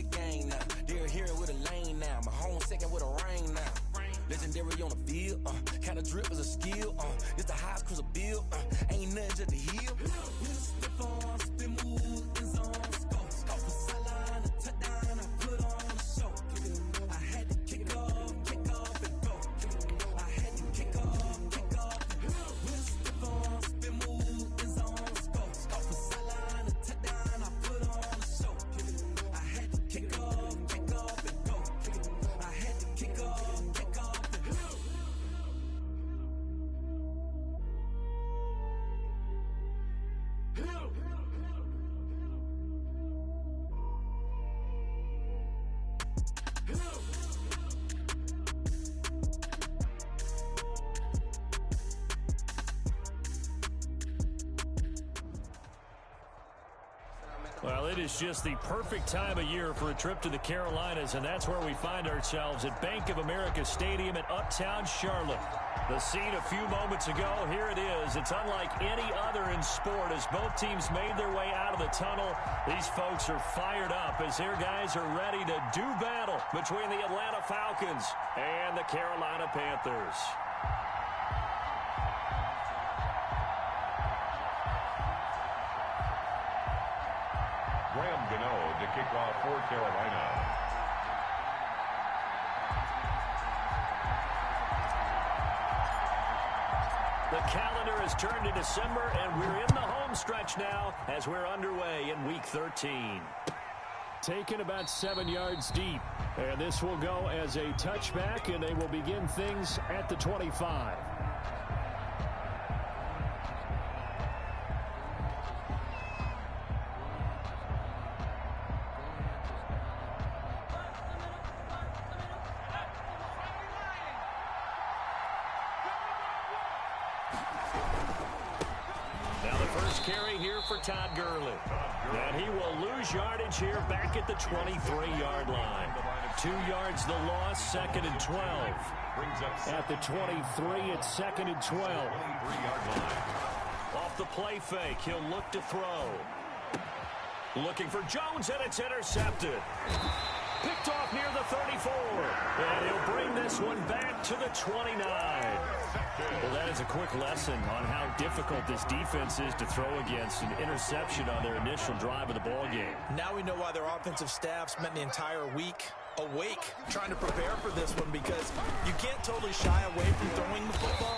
the game now. They're here with a lane now. My home second with a rain now. Legendary on the field, kind of drip is a skill. It's the highest cruiser bill, ain't nothing just to heal. Step on, spin move, in zone, scope for sideline, a touchdown, I put on a show. I had to kick off and go. I had to kick off and go. Step on, spin move, in zone, scope for sideline, a touchdown, I put on a show. I had to kick off and go. I had to kick off. Well, it is just the perfect time of year for a trip to the Carolinas, and that's where we find ourselves at Bank of America Stadium in Uptown Charlotte. The scene a few moments ago, here it is. It's unlike any other in sport as both teams made their way out of the tunnel. These folks are fired up as their guys are ready to do battle between the Atlanta Falcons and the Carolina Panthers. To kick off for Carolina. The calendar has turned to December, and we're in the home stretch now as we're underway in Week 13. Taken about 7 yards deep, and this will go as a touchback, and they will begin things at the 25. Carry here for Todd Gurley. And he will lose yardage here back at the 23-yard line. 2 yards the loss, 2nd and 12. At the 23, it's 2nd and 12. Off the play fake, he'll look to throw. Looking for Jones, and it's intercepted. Picked off near the 34. And he'll bring this one back to the 29. Well, that is a quick lesson on how difficult this defense is to throw against. An interception on their initial drive of the ball game. Now we know why their offensive staff spent the entire week awake trying to prepare for this one, because you can't totally shy away from throwing the football.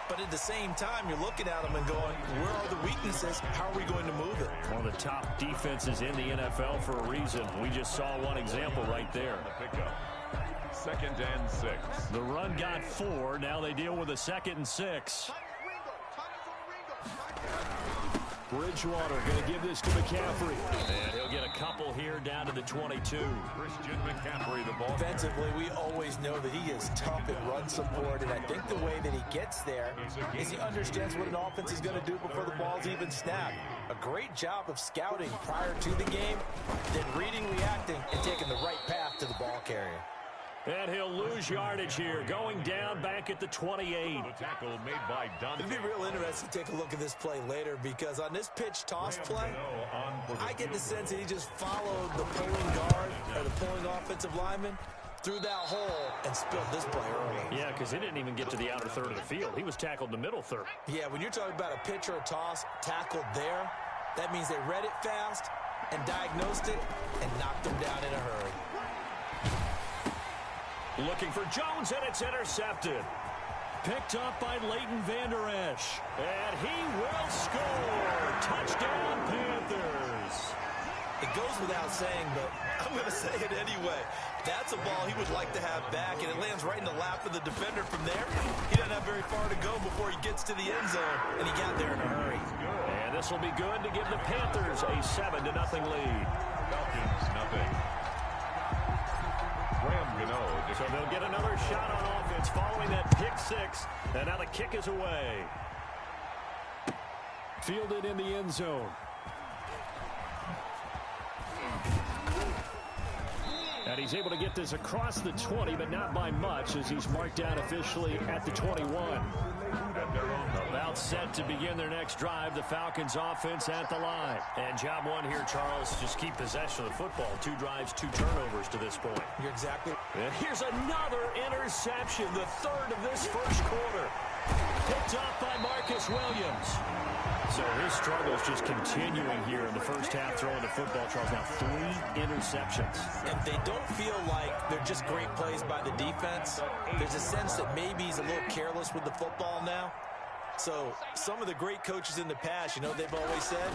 But at the same time, you're looking at them and going, where are the weaknesses? How are we going to move it? One of the top defenses in the NFL for a reason. We just saw one example right there. 2nd and 6. The run got 4. Now they deal with a 2nd and 6. Bridgewater going to give this to McCaffrey. And he'll get a couple here down to the 22. Christian McCaffrey, the ball. Defensively, we always know that he is tough in run support, and I think the way that he gets there is he understands what an offense is going to do before the ball's even snapped. A great job of scouting prior to the game, then reading, reacting, and taking the right path to the ball carrier. And he'll lose yardage here, going down back at the 28. The tackle made by Dante. It'd be real interesting to take a look at this play later, because on this pitch toss play, I get the sense that he just followed the pulling guard or the pulling offensive lineman through that hole and spilled this play early. Yeah, because he didn't even get to the outer third of the field. He was tackled in the middle third. Yeah, when you're talking about a pitch or a toss tackled there, that means they read it fast and diagnosed it and knocked him down in a hurry. Looking for Jones, and it's intercepted. Picked up by Leighton Vander Esch. And he will score. Touchdown, Panthers. It goes without saying, but I'm going to say it anyway. That's a ball he would like to have back, and it lands right in the lap of the defender from there. He doesn't have very far to go before he gets to the end zone, and he got there in a hurry. And this will be good to give the Panthers a 7-0 lead. Falcons, nothing. So they'll get another shot on offense following that pick 6. And now the kick is away. Fielded in the end zone. And he's able to get this across the 20, but not by much, as he's marked down officially at the 21. About About set to begin their next drive. The Falcons offense at the line. And job one here, Charles, just keep possession of the football. 2 drives, 2 turnovers to this point. You're exactly. And here's another interception, the 3rd of this first quarter. Picked off by Marcus Williams. So his struggles just continuing here in the first half throwing the football, Charles. Now 3 interceptions. And they don't feel like they're just great plays by the defense. There's a sense that maybe he's a little careless with the football now. So some of the great coaches in the past, you know, they've always said,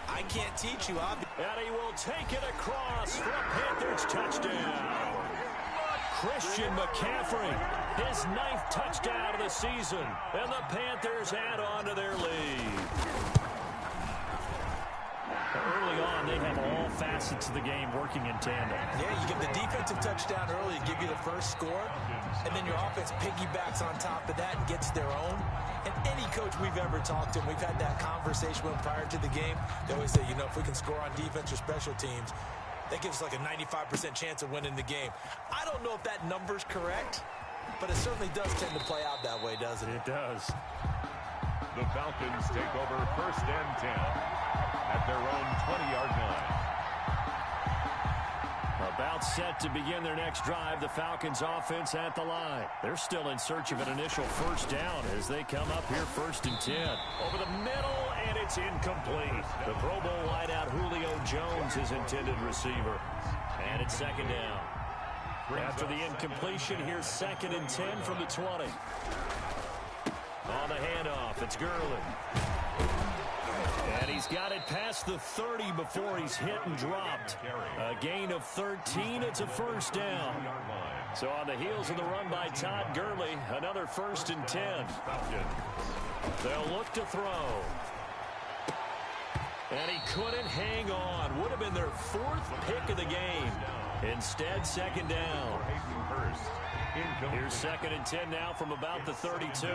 I can't teach you. And he will take it across for a Panthers touchdown. Christian McCaffrey, his 9th touchdown of the season. And the Panthers add on to their lead. Early on, they have all facets of the game working in tandem. Yeah, you give the defensive touchdown early, give you the first score, and then your offense piggybacks on top of that and gets their own. And any coach we've ever talked to, and we've had that conversation with prior to the game, they always say, you know, if we can score on defense or special teams, that gives us like a 95% chance of winning the game. I don't know if that number's correct, but it certainly does tend to play out that way, doesn't it? It does. The Falcons take over 1st and 10 at their own 20-yard line. About set to begin their next drive. The Falcons offense at the line. They're still in search of an initial first down as they come up here 1st and 10. Over the middle, and it's incomplete. The Pro Bowl wideout Julio Jones is intended receiver. And it's 2nd down. After the incompletion, here's 2nd and 10 from the 20. On the handoff, it's Gurley. And he's got it past the 30 before he's hit and dropped. A gain of 13. It's a first down. So on the heels of the run by Todd Gurley, another 1st and 10. They'll look to throw. And he couldn't hang on. Would have been their 4th pick of the game. Instead, 2nd down. Here's 2nd and 10 now from about the 32.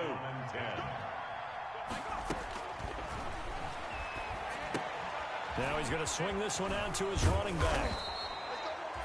Now he's going to swing this one out to his running back.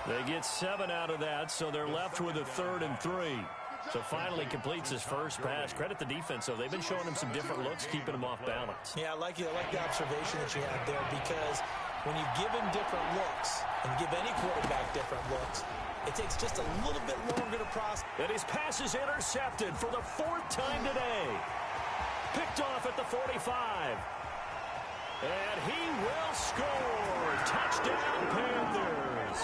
They get 7 out of that, so they're left with a 3rd and 3. So finally completes his first pass. Credit the defense, though. They've been showing him some different looks, keeping him off balance. Yeah, I like the observation that you had there, because when you give him different looks and give any quarterback different looks, it takes just a little bit longer to process. And his pass is intercepted for the 4th time today. Picked off at the 45. And he will score. Touchdown, Panthers.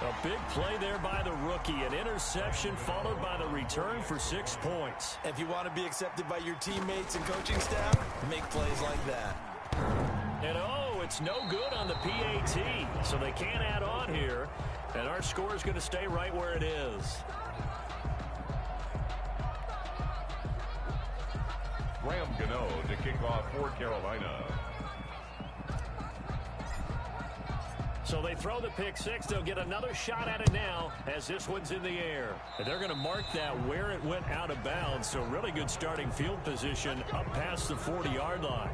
A big play there by the rookie. An interception followed by the return for 6 points. If you want to be accepted by your teammates and coaching staff, make plays like that. And oh, it's no good on the PAT. So they can't add on here. And our score is going to stay right where it is. Graham Gano to kick off for Carolina. So they throw the pick 6. They'll get another shot at it now as this one's in the air. And they're going to mark that where it went out of bounds. So really good starting field position up past the 40-yard line.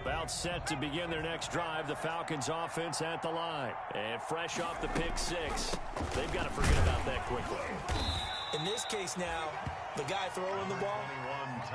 About set to begin their next drive, the Falcons offense at the line. And fresh off the pick six, they've got to forget about that quickly. In this case now, the guy throwing the ball,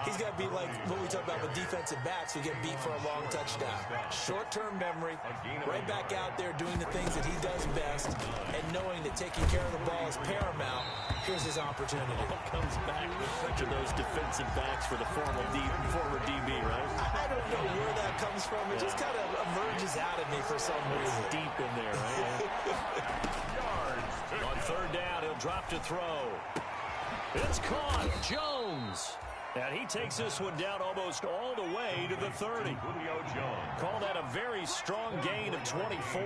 he's got to be like what we talk about with defensive backs who get beat for a long touchdown. Short-term memory, right back out there doing the things that he does best, and knowing that taking care of the ball is paramount. Here's his opportunity. Comes back to those defensive backs for the former DB, right? I don't know where that comes from. It just kind of emerges out of me for some reason. Deep in there, right? On third down, he'll drop to throw. It's caught. Jones. And he takes this one down almost all the way to the 30. Call that a very strong gain of 24.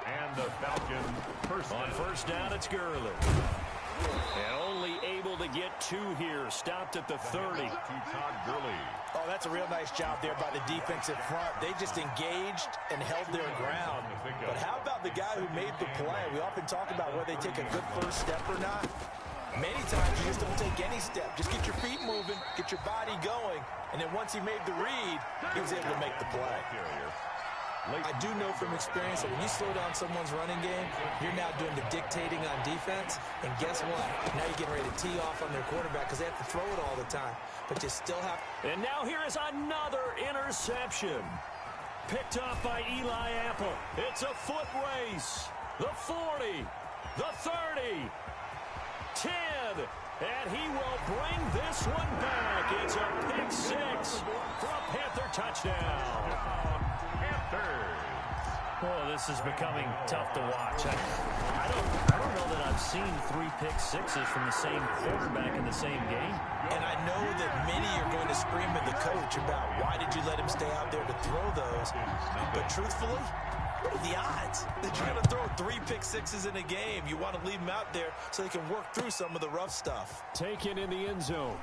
And the Falcons on first down, it's Gurley. And only able to get two here. Stopped at the 30. Oh, that's a real nice job there by the defensive front. They just engaged and held their ground. But how about the guy who made the play? We often talk about whether they take a good first step or not. Many times you just don't take any step. Just get your feet moving, get your body going, and then once he made the read, he was able to make the play. I do know from experience that when you slow down someone's running game, you're now doing the dictating on defense, and guess what? Now you're getting ready to tee off on their quarterback because they have to throw it all the time, but you still have... And now here is another interception. Picked off by Eli Apple. It's a foot race. The 40, the 30, 10, and he will bring this one back. It's a pick six for a Panther touchdown. Oh, this is becoming tough to watch. I don't know that I've seen three pick sixes from the same quarterback in the same game. And I know that many are going to scream at the coach about why did you let him stay out there to throw those. But truthfully, what are the odds that you're going to throw three pick sixes in a game? You want to leave them out there so they can work through some of the rough stuff. Taken in the end zone.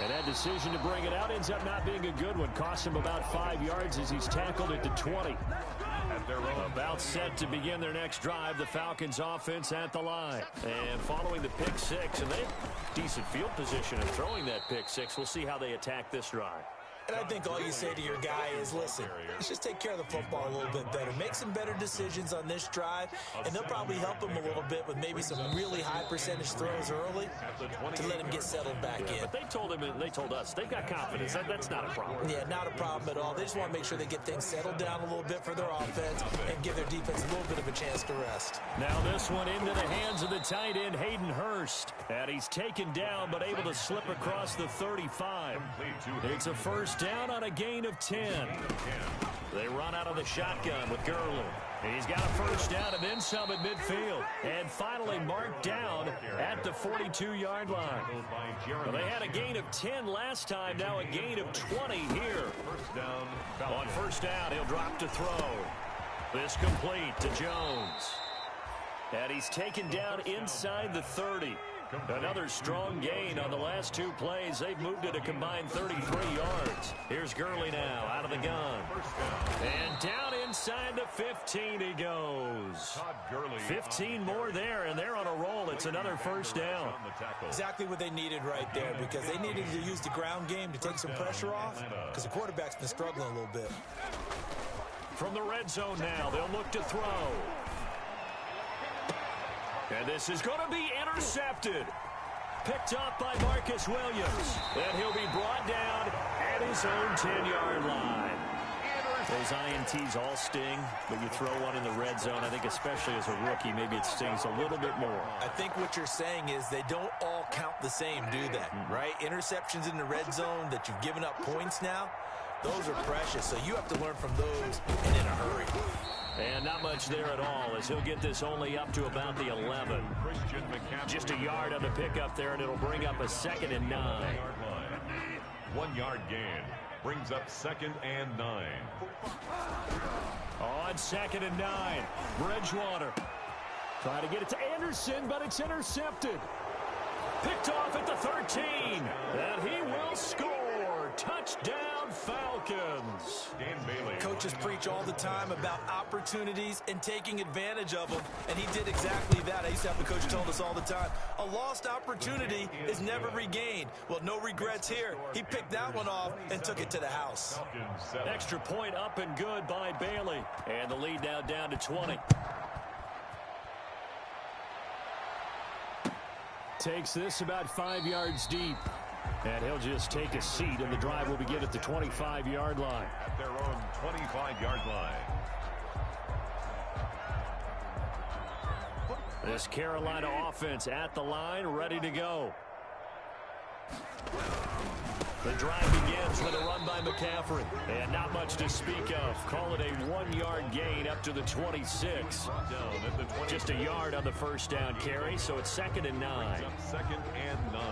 And that decision to bring it out ends up not being a good one. Costs him about 5 yards as he's tackled at the 20. About set to begin their next drive, the Falcons offense at the line. And following the pick six, and they have decent field position in throwing that pick six. We'll see how they attack this drive. And I think all you say to your guy is, listen, let's just take care of the football a little bit better. Make some better decisions on this drive, and they'll probably help him a little bit with maybe some really high percentage throws early to let him get settled back in. But they told him, and they told us, they've got confidence. That's not a problem. Yeah, not a problem at all. They just want to make sure they get things settled down a little bit for their offense and give their defense a little bit of a chance to rest. Now this one into the hands of the tight end, Hayden Hurst. And he's taken down, but able to slip across the 35. It's a first down on a gain of 10. They run out of the shotgun with Gurley. He's got a first down and then some at midfield. And finally marked down at the 42-yard line. Well, they had a gain of 10 last time, now a gain of 20 here. On first down, he'll drop to throw. This complete to Jones. And he's taken down inside the 30. Another strong gain on the last two plays. They've moved it a combined 33 yards. Here's Gurley now out of the gun. And down inside the 15 he goes. 15 more there, and they're on a roll. It's another first down. Exactly what they needed right there, because they needed to use the ground game to take some pressure off, because the quarterback's been struggling a little bit. From the red zone now, they'll look to throw. And this is going to be intercepted. Picked up by Marcus Williams. And he'll be brought down at his own 10-yard line. Those INTs all sting, but you throw one in the red zone, I think especially as a rookie, maybe it stings a little bit more. I think what you're saying is they don't all count the same, do they? Right? Interceptions in the red zone that you've given up points now, those are precious. So you have to learn from those and in a hurry. And not much there at all, as he'll get this only up to about the 11. Just a yard on the pickup there, and it'll bring up a 2nd and 9. 1 yard gain brings up 2nd and 9. On 2nd and 9, Bridgewater. Trying to get it to Anderson, but it's intercepted. Picked off at the 13, and he will score. Touchdown, Falcons. Coaches preach all the time about opportunities and taking advantage of them, and he did exactly that. I used to have the coach tell us all the time, a lost opportunity is never regained. Well, no regrets here. He picked that one off and took it to the house. Extra point up and good by Bailey. And the lead now down to 20. Takes this about 5 yards deep. And he'll just take a seat, and the drive will begin at the 25-yard line. At their own 25-yard line. This Carolina offense at the line, ready to go. The drive begins with a run by McCaffrey. And not much to speak of. Call it a 1-yard gain up to the 26. Just a yard on the first down carry, so it's 2nd and 9. 2nd and 9.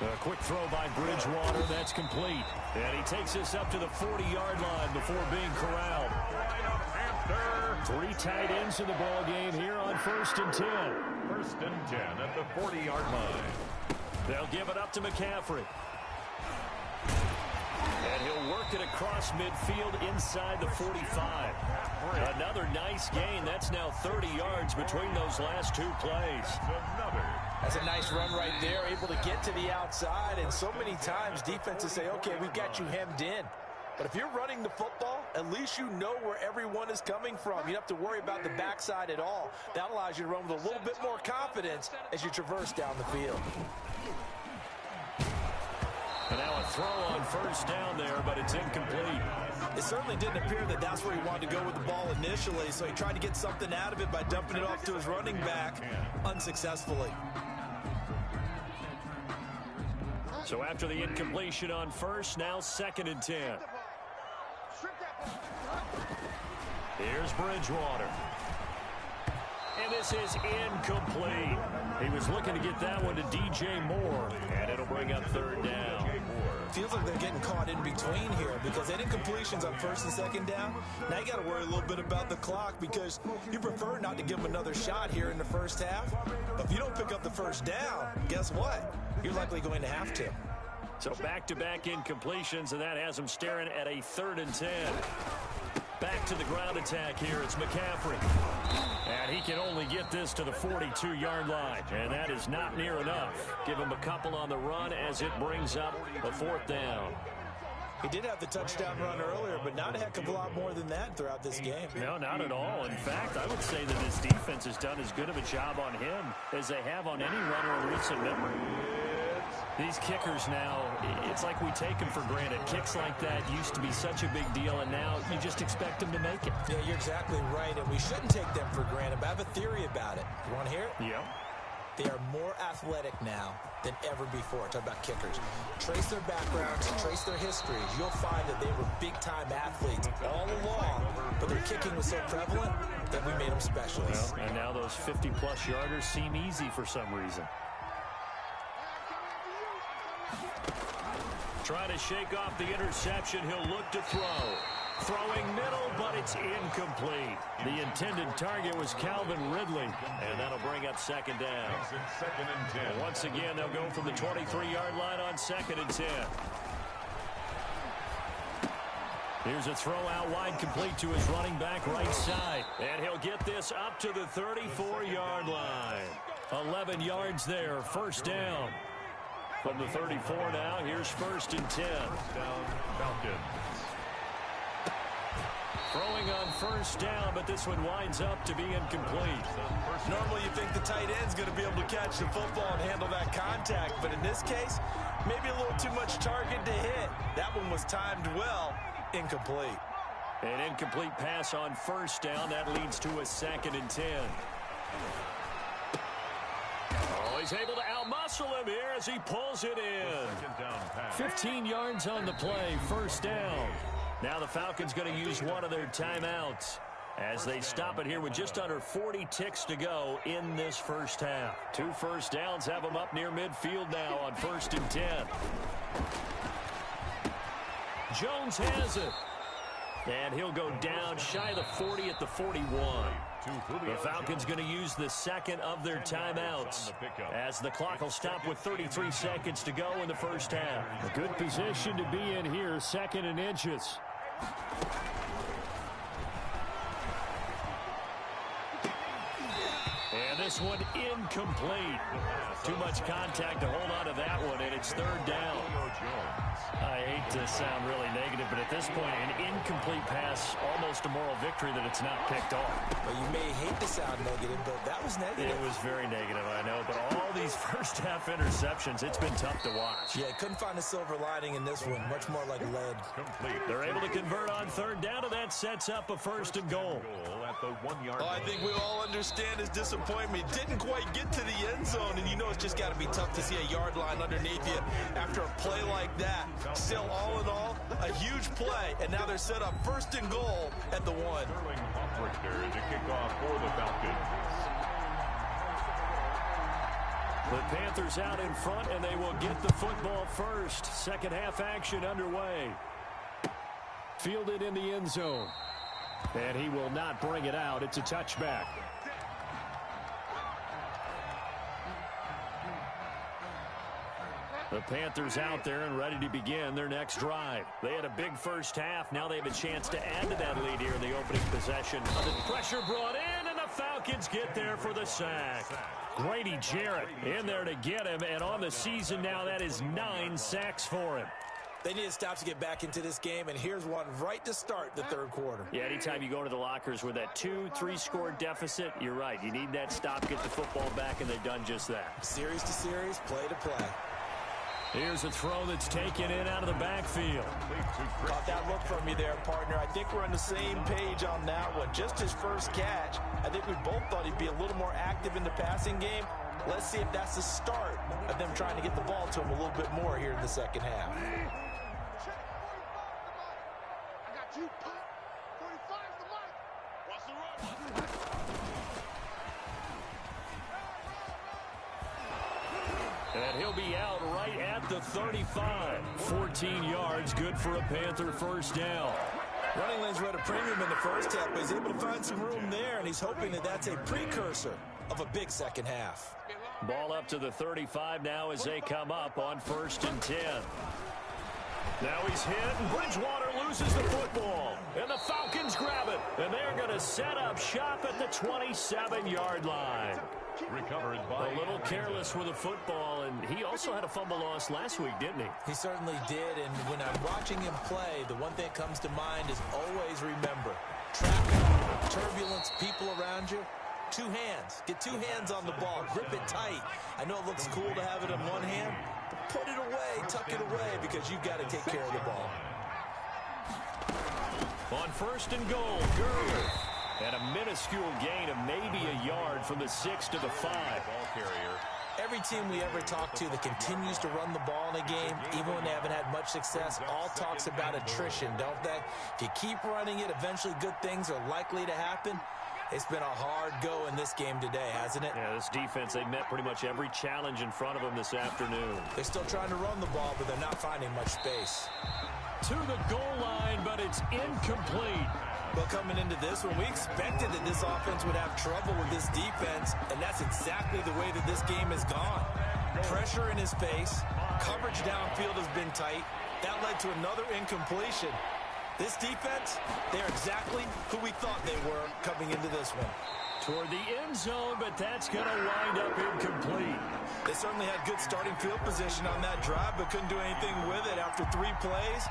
A quick throw by Bridgewater. That's complete. And he takes this up to the 40-yard line before being corralled. 3 tight ends in the ball game here on 1st and 10. 1st and 10 at the 40-yard line. They'll give it up to McCaffrey. And he'll work it across midfield inside the 45. Another nice gain. That's now 30 yards between those last 2 plays. That's a nice run right there, able to get to the outside. And so many times defenses say, okay, we've got you hemmed in. But if you're running the football, at least you know where everyone is coming from. You don't have to worry about the backside at all. That allows you to run with a little bit more confidence as you traverse down the field. And now a throw on 1st down there, but it's incomplete. It certainly didn't appear that that's where he wanted to go with the ball initially, so he tried to get something out of it by dumping it off to his running back unsuccessfully. So after the incompletion on 1st, now 2nd and 10. Here's Bridgewater. And this is incomplete. He was looking to get that one to DJ Moore, and it'll bring up 3rd down. Feels like they're getting caught in between here because that incompletion's on 1st and 2nd down. Now you got to worry a little bit about the clock because you prefer not to give them another shot here in the 1st half. But if you don't pick up the 1st down, guess what? You're likely going to have to. So back-to-back incompletions, and that has them staring at a 3rd and 10. Back to the ground attack here. It's McCaffrey. And he can only get this to the 42-yard line. And that is not near enough. Give him a couple on the run as it brings up a 4th down. He did have the touchdown run earlier, but not a heck of a lot more than that throughout this game. No, not at all. In fact, I would say that this defense has done as good of a job on him as they have on any runner in recent memory. These kickers now, it's like we take them for granted. Kicks like that used to be such a big deal, and now you just expect them to make it. Yeah, you're exactly right, and we shouldn't take them for granted, but I have a theory about it. You want to hear it? Yeah. They are more athletic now than ever before. Talk about kickers. Trace their backgrounds, trace their histories. You'll find that they were big-time athletes all along, but their kicking was so prevalent that we made them specialists. Well, and now those 50-plus yarders seem easy for some reason. Trying to shake off the interception. He'll look to throw. Throwing middle, but it's incomplete. The intended target was Calvin Ridley, and that'll bring up 2nd down. 2nd and 10. Once again, they'll go from the 23-yard line on 2nd and 10. Here's a throw out wide, complete to his running back right side. And he'll get this up to the 34-yard line. 11 yards there, 1st down. From the 34 now, here's 1st and 10. Down, Falcons. Throwing on 1st down, but this one winds up to be incomplete. Normally you think the tight end's going to be able to catch the football and handle that contact, but in this case, maybe a little too much target to hit. That one was timed well, incomplete. An incomplete pass on 1st down. That leads to a 2nd and 10. Oh, he's able to outmuscle him here as he pulls it in. 15 yards on the play, 1st down. Now the Falcons going to use one of their timeouts as they stop it here with just under 40 ticks to go in this 1st half. 2 1st downs have them up near midfield now on 1st and 10. Jones has it. And he'll go down shy of the 40 at the 41. The Falcons going to use the second of their timeouts as the clock will stop with 33 seconds to go in the first half. A good position to be in here, 2nd and inches. And this one incomplete. Too much contact to hold on to that one, and it's 3rd down. I hate to sound really negative, but at this point, an incomplete pass, almost a moral victory that it's not picked off. Well, you may hate to sound negative, but that was negative. It was very negative, I know, but all these first-half interceptions, it's been tough to watch. Yeah, couldn't find a silver lining in this one, much more like lead. They're able to convert on 3rd down, and that sets up a 1st and goal. At the 1-yard line. I think we all understand his disappointment. Didn't quite get to the end zone, and you know it's just got to be tough to see a yard line underneath you after a play like that. Still, all in all, a huge play, and now they're set up 1st and goal at the 1. Sterling Hofrichter to kick off for the Falcons. The Panthers out in front, and they will get the football first. Second half action underway. Fielded in the end zone. And he will not bring it out. It's a touchback. The Panthers out there and ready to begin their next drive. They had a big first half. Now they have a chance to add to that lead here in the opening possession. The pressure brought in, and the Falcons get there for the sack. Grady Jarrett in there to get him, and on the season now, that is 9 sacks for him. They need to stop to get back into this game, and here's one right to start the 3rd quarter. Yeah, anytime you go to the lockers with that 2-3 score deficit, you're right. You need that stop, get the football back, and they've done just that. Series to series, play to play. Here's a throw that's taken in out of the backfield. Caught that look from you there, partner. I think we're on the same page on that one. Just his first catch. I think we both thought he'd be a little more active in the passing game. Let's see if that's the start of them trying to get the ball to him a little bit more here in the second half. And he'll be out right at the 35. 14 yards, good for a Panther first down. Running lanes were at a premium in the first half, but he's able to find some room there, and he's hoping that that's a precursor of a big second half. Ball up to the 35 now as they come up on 1st and 10. Now he's hit, and Bridgewater loses the football. And the Falcons grab it, and they're going to set up shop at the 27-yard line. Recovered by a little careless with the football, and he also had a fumble loss last week, didn't he? He certainly did, and when I'm watching him play, the one thing that comes to mind is always remember, traffic, turbulence, people around you, 2 hands. Get 2 hands on the ball. Grip it tight. I know it looks cool to have it in one hand, but put it away, tuck it away, because you've got to take care of the ball. On 1st and goal, Gurley. And a minuscule gain of maybe a yard from the 6 to the 5. ball carrier. Every team we ever talk to that continues to run the ball in a game, even when they haven't had much success, all talks about attrition, don't they? If you keep running it, eventually good things are likely to happen. It's been a hard go in this game today, hasn't it? Yeah, this defense, they met pretty much every challenge in front of them this afternoon. They're still trying to run the ball, but they're not finding much space. To the goal line, but it's incomplete. Well, coming into this one, we expected that this offense would have trouble with this defense, and that's exactly the way that this game has gone. Pressure in his face, coverage downfield has been tight. That led to another incompletion. This defense, they're exactly who we thought they were coming into this one. Toward the end zone, but that's going to wind up incomplete. They certainly had good starting field position on that drive, but couldn't do anything with it after 3 plays.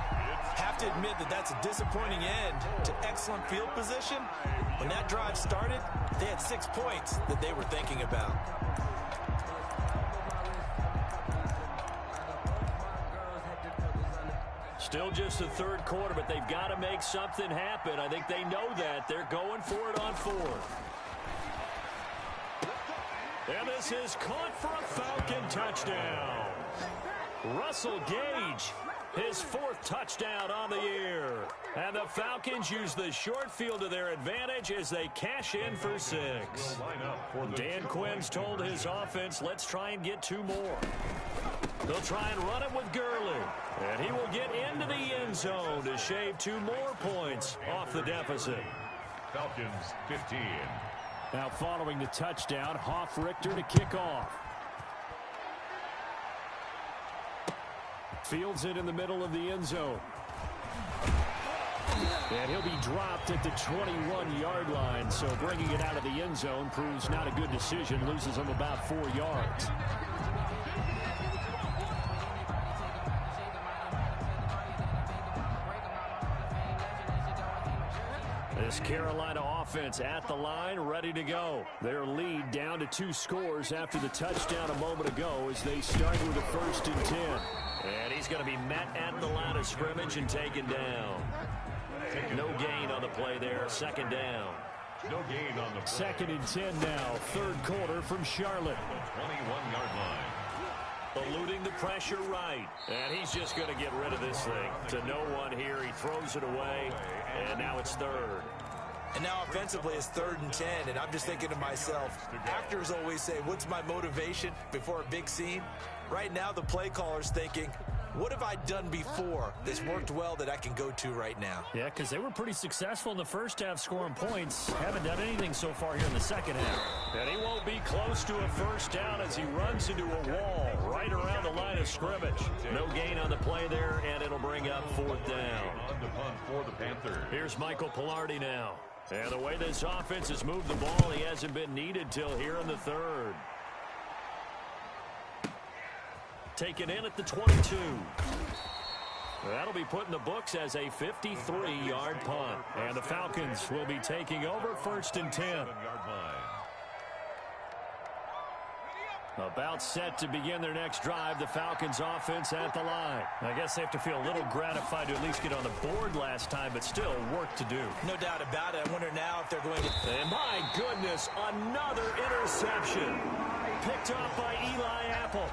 Have to admit that that's a disappointing end to excellent field position. When that drive started, they had 6 points that they were thinking about. Still just the 3rd quarter, but they've got to make something happen. I think they know that. They're going for it on 4th. And this is caught for a Falcon touchdown. Russell Gage his 4th touchdown on the year. And the Falcons use the short field to their advantage as they cash in for 6. Dan Quinn's told his offense, let's try and get 2 more. They'll try and run it with Gurley. And he will get into the end zone to shave 2 more points off the deficit. Falcons 15. Now following the touchdown, Richter to kick off. Fields it in the middle of the end zone. And he'll be dropped at the 21-yard line, so bringing it out of the end zone proves not a good decision. Loses him about 4 yards. This Carolina offense at the line, ready to go. Their lead down to 2 scores after the touchdown a moment ago as they start with a 1st and 10. And he's going to be met at the line of scrimmage and taken down. No gain on the play there. 2nd down. No gain on the play. 2nd and 10 now. 3rd quarter from Charlotte. 21-yard line. Eluding the pressure right. And he's just going to get rid of this thing. To no one here. He throws it away. And now it's 3rd. And now offensively it's 3rd and 10. And I'm just thinking to myself, actors always say, what's my motivation before a big scene? Right now the play caller's thinking, what have I done before that's worked well that I can go to right now? Yeah, because they were pretty successful in the first half scoring points. Haven't done anything so far here in the second half. And he won't be close to a 1st down as he runs into a wall right around the line of scrimmage. No gain on the play there, and it'll bring up 4th down. On the punt for the Panthers. Here's Michael Pilardi now. And the way this offense has moved the ball, he hasn't been needed till here in the 3rd. Taken in at the 22. That'll be put in the books as a 53-yard punt. And the Falcons will be taking over 1st and 10. About set to begin their next drive, the Falcons offense at the line. I guess they have to feel a little gratified to at least get on the board last time, but still work to do. No doubt about it. I wonder now if they're going to... And my goodness, another interception. Picked off by Eli Apple.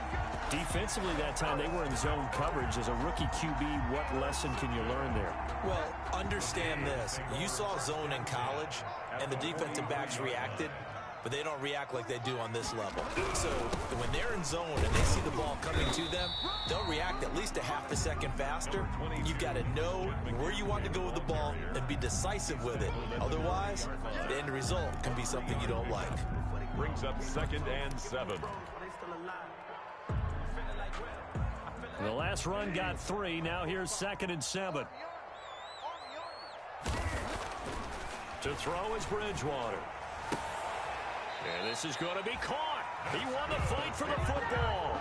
Defensively that time, they were in zone coverage. As a rookie QB, what lesson can you learn there? Well, understand this. You saw zone in college, and the defensive backs reacted, but they don't react like they do on this level. So when they're in zone and they see the ball coming to them, they'll react at least a half a second faster. You've got to know where you want to go with the ball and be decisive with it. Otherwise, the end result can be something you don't like. Brings up 2nd and 7. The last run got 3. Now here's 2nd and 7. To throw is Bridgewater. And this is going to be caught. He won the fight for the football.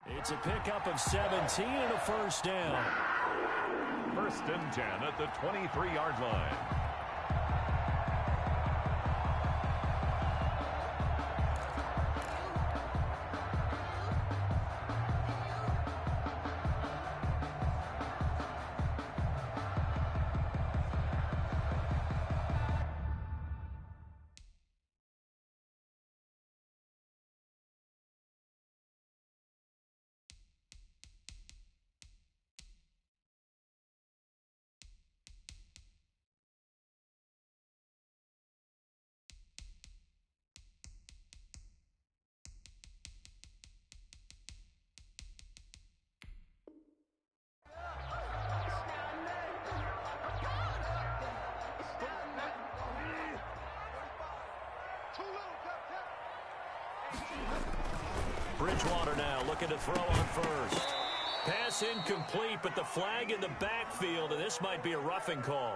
It's a pickup of 17 and a 1st down. First and 10 at the 23-yard line. Bridgewater now looking to throw on first. Pass incomplete, but the flag in the backfield, and this might be a roughing call.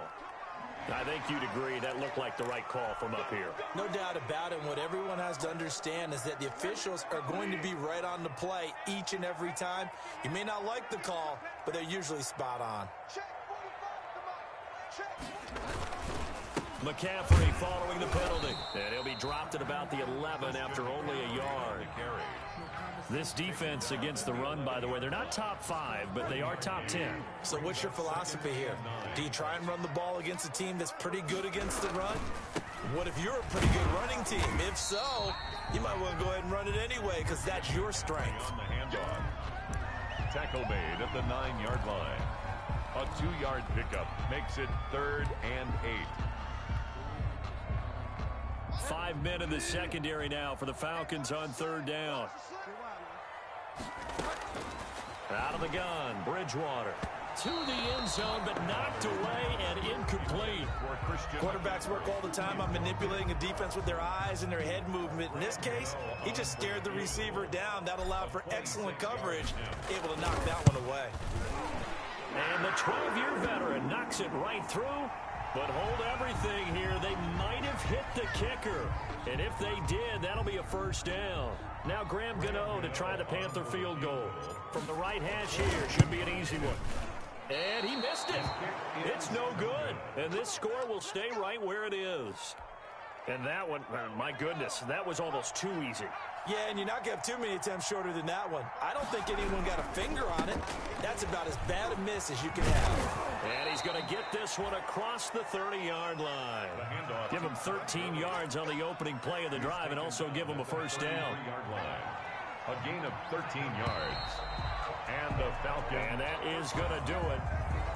I think you'd agree that looked like the right call from up here. No doubt about it. What everyone has to understand is that the officials are going to be right on the play each and every time. You may not like the call, but they're usually spot on. McCaffrey following the penalty. And he'll be dropped at about the 11 after only a yard. This defense against the run, by the way, they're not top 5, but they are top 10. So what's your philosophy here? Do you try and run the ball against a team that's pretty good against the run? What if you're a pretty good running team? If so, you might want to go ahead and run it anyway because that's your strength. On the handoff. Tackle made at the 9-yard line. A 2-yard pickup makes it 3rd and 8. 5 men in the secondary now for the Falcons on 3rd down. Out of the gun, Bridgewater. To the end zone, but knocked away and incomplete. Quarterbacks work all the time on manipulating a defense with their eyes and their head movement. In this case, he just stared the receiver down. That allowed for excellent coverage, able to knock that one away. And the 12-year veteran knocks it right through. But hold everything here. They might have hit the kicker. And if they did, that'll be a 1st down. Now Graham Gano to try the Panther field goal. From the right hash here, should be an easy one. And he missed it. It's no good. And this score will stay right where it is. And that one, my goodness, that was almost too easy. Yeah, and you're not going to have too many attempts shorter than that one. I don't think anyone got a finger on it. That's about as bad a miss as you can have. And he's going to get this one across the 30-yard line. Give him 13 yards on the opening play of the drive and also give him a 1st down. A gain of 13 yards. And the Falcons. And that is going to do it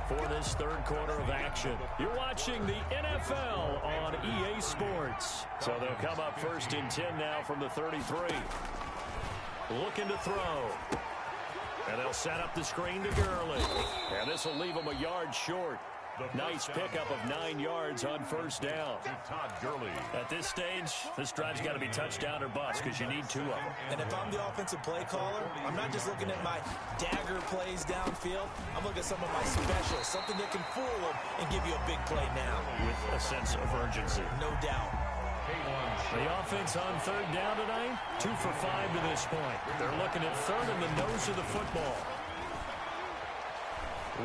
for this 3rd quarter of action. You're watching the NFL on EA Sports. So they'll come up 1st and 10 now from the 33. Looking to throw. And they'll set up the screen to Gurley. And this will leave him a yard short. Nice pickup of 9 yards on 1st down. Todd Gurley. At this stage, this drive's got to be touchdown or bust because you need 2 of them. And if I'm the offensive play caller, I'm not just looking at my dagger plays downfield. I'm looking at some of my specials, something that can fool them and give you a big play now. With a sense of urgency. No doubt. The offense on 3rd down tonight, 2 for 5 to this point. They're looking at 3rd in the nose of the football.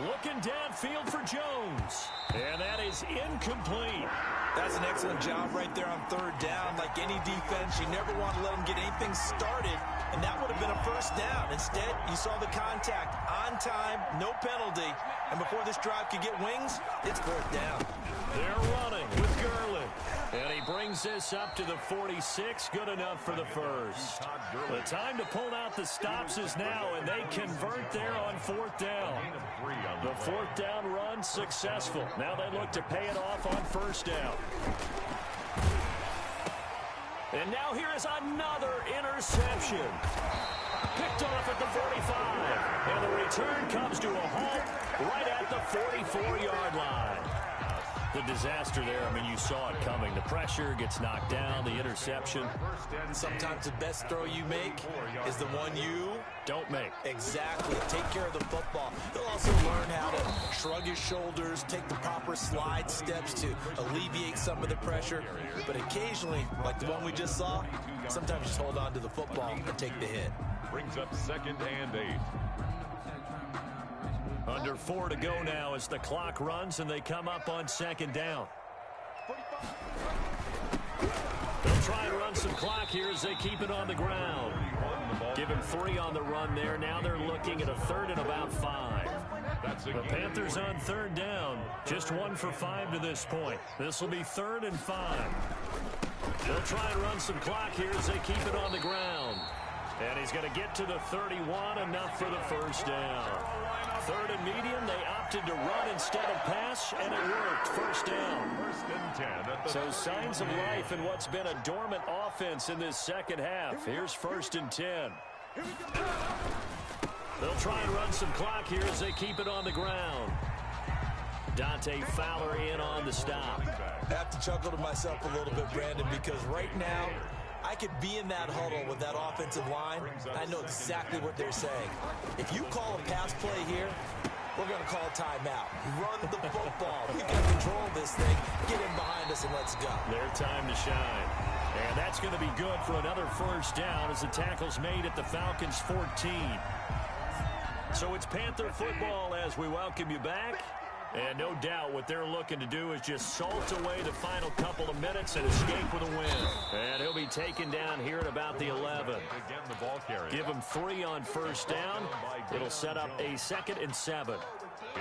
Looking downfield for Jones. And that is incomplete. That's an excellent job right there on 3rd down. Like any defense, you never want to let them get anything started, and that would have been a 1st down. Instead, you saw the contact on time, no penalty, and before this drive could get wings, it's 4th down. They're running with Gurley. And he brings this up to the 46. Good enough for the 1st. The time to pull out the stops is now, and they convert there on 4th down. The 4th down run successful. Now they look to pay it off on 1st down. And now here is another interception. Picked off at the 45. And the return comes to a halt right at the 44-yard line. The disaster there, I mean, you saw it coming. The pressure gets knocked down, the interception. Sometimes the best throw you make is the one you don't make. Exactly. Take care of the football. He'll also learn how to shrug his shoulders, take the proper slide steps to alleviate some of the pressure. But occasionally, like the one we just saw, sometimes just hold on to the football and take the hit. Brings up 2nd and 8. Under 4 to go now as the clock runs and they come up on second down. They'll try and run some clock here as they keep it on the ground. Give him 3 on the run there. Now they're looking at a third and about 5. The Panthers on third down. Just 1 for 5 to this point. This will be 3rd and 5. They'll try and run some clock here as they keep it on the ground. And he's going to get to the 31, enough for the first down. 3rd and medium, they opted to run instead of pass, and it worked. First down. So signs of life in what's been a dormant offense in this second half. Here's 1st and 10. They'll try and run some clock here as they keep it on the ground. Dante Fowler in on the stop. I have to chuckle to myself a little bit, Brandon, because right now I could be in that huddle with that offensive line. I know exactly what they're saying. If you call a pass play here, we're going to call a timeout. Run the football. We've got control of this thing. Get him behind us and let's go. Their time to shine. And that's going to be good for another first down as the tackle's made at the Falcons' 14. So it's Panther football as we welcome you back. And no doubt what they're looking to do is just salt away the final couple of minutes and escape with a win. And he'll be taken down here at about the 11. Give him 3 on first down. It'll set up a 2nd and 7.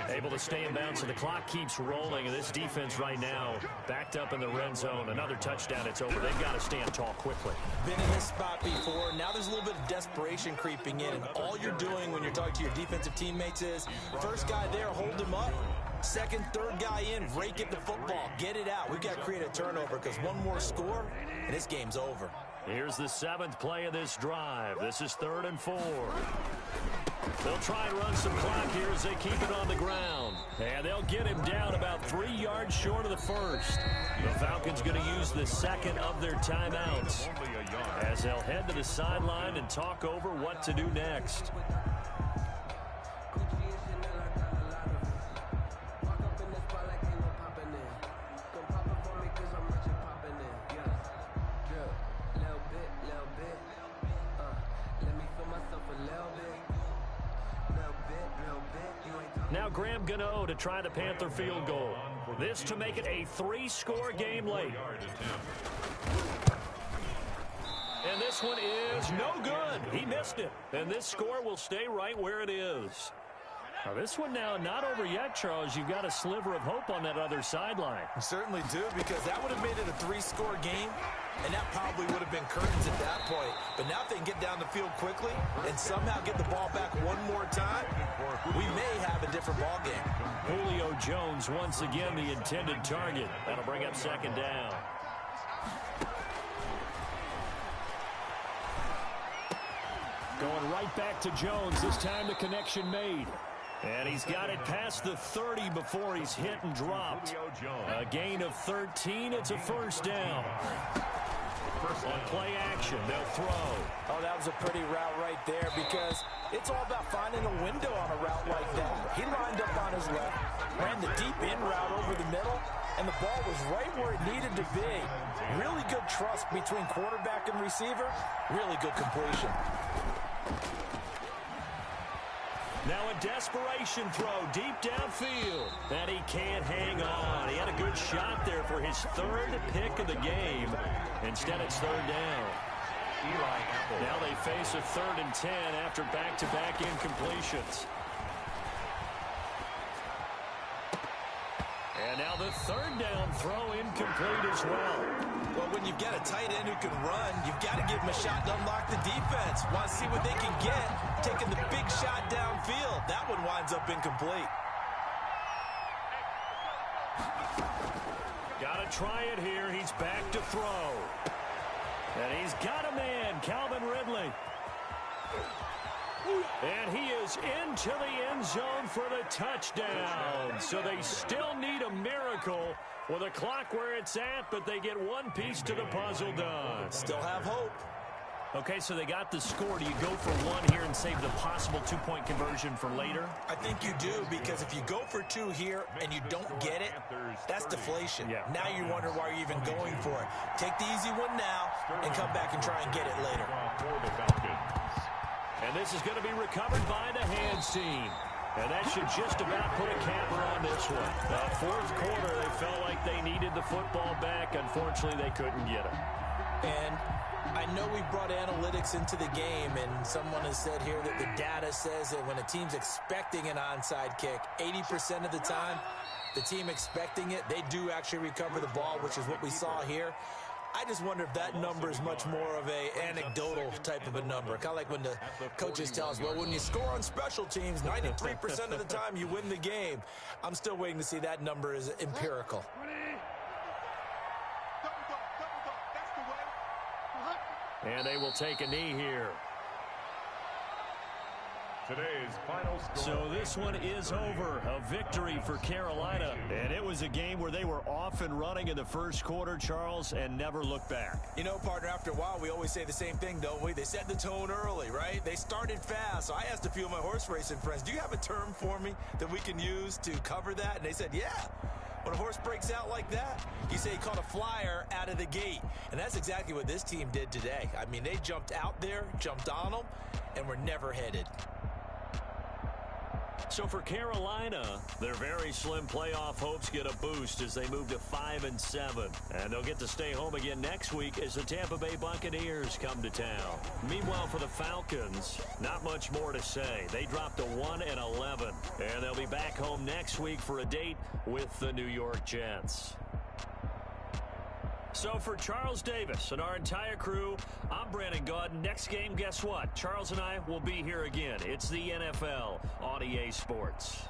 Able to stay in bounds, and the clock keeps rolling. And this defense right now backed up in the red zone. Another touchdown, it's over. They've got to stand tall quickly. Been in this spot before. Now there's a little bit of desperation creeping in. And all you're doing when you're talking to your defensive teammates is, first guy there, hold him up. 2nd, 3rd guy in, rake at the football. Get it out. We've got to create a turnover because one more score, and this game's over. Here's the 7th play of this drive. This is 3rd and 4. They'll try and run some clock here as they keep it on the ground. And they'll get him down about 3 yards short of the first. The Falcons going to use the 2nd of their timeouts as they'll head to the sideline and talk over what to do next. Now Graham Gano to try the Panther field goal. This to make it a 3-score game late. And this one is no good. He missed it. And this score will stay right where it is. Now this one now not over yet, Charles. You've got a sliver of hope on that other sideline. You certainly do, because that would have made it a 3-score game, and that probably would have been curtains at that point. But now if they can get down the field quickly and somehow get the ball back one more time, we may have a different ball game. Julio Jones once again the intended target. That'll bring up 2nd down. Going right back to Jones. This time the connection made. And he's got it past the 30 before he's hit and dropped. A gain of 13. It's a first down. On play action, they'll throw. Oh, that was a pretty route right there, because it's all about finding a window on a route like that. He lined up on his left, ran the deep in route over the middle, and the ball was right where it needed to be. Really good trust between quarterback and receiver. Really good completion. Now a desperation throw deep downfield. And he can't hang on. He had a good shot there for his 3rd pick of the game. Instead, it's 3rd down. Now they face a 3rd and 10 after back-to-back incompletions. And now the 3rd down throw incomplete as well. Well, when you've got a tight end who can run, you've got to give him a shot to unlock the defense. Want to see what they can get, taking the big shot downfield. That one winds up incomplete. Got to try it here. He's back to throw. And he's got a man, Calvin Ridley. And he is into the end zone for the touchdown. So they still need a miracle with a clock where it's at, but they get one piece to the puzzle done. Still have hope. Okay, so they got the score. Do you go for one here and save the possible two-point conversion for later? I think you do, because if you go for two here and you don't get it, that's deflation. Yeah. Now you wonder why you're even going for it. Take the easy one now and come back and try and get it later. And this is going to be recovered by the hands team. And that should just about put a capper on this one. Fourth quarter, they felt like they needed the football back. Unfortunately, they couldn't get it. And I know we brought analytics into the game, and someone has said here that the data says that when a team's expecting an onside kick, 80% of the time, the team expecting it, they do actually recover the ball, which is what we saw here. I just wonder if that number is much more of a anecdotal type of a number. Kind of like when the coaches tell us, well, when you score on special teams, 93% of the time you win the game. I'm still waiting to see that number is empirical. And they will take a knee here. Today's final score. So this one is over. A victory for Carolina. And it was a game where they were off and running in the first quarter, Charles, and never looked back. You know, partner, after a while, we always say the same thing, don't we? They set the tone early, right? They started fast. So I asked a few of my horse racing friends, do you have a term for me that we can use to cover that? And they said, yeah. When a horse breaks out like that, you say he caught a flyer out of the gate. And that's exactly what this team did today. I mean, they jumped out there, jumped on them, and were never headed. So for Carolina, their very slim playoff hopes get a boost as they move to 5-7. And they'll get to stay home again next week as the Tampa Bay Buccaneers come to town. Meanwhile, for the Falcons, not much more to say. They dropped to 1-11, and they'll be back home next week for a date with the New York Jets. So for Charles Davis and our entire crew, I'm Brandon Gaudin. Next game, guess what? Charles and I will be here again. It's the NFL on EA Sports.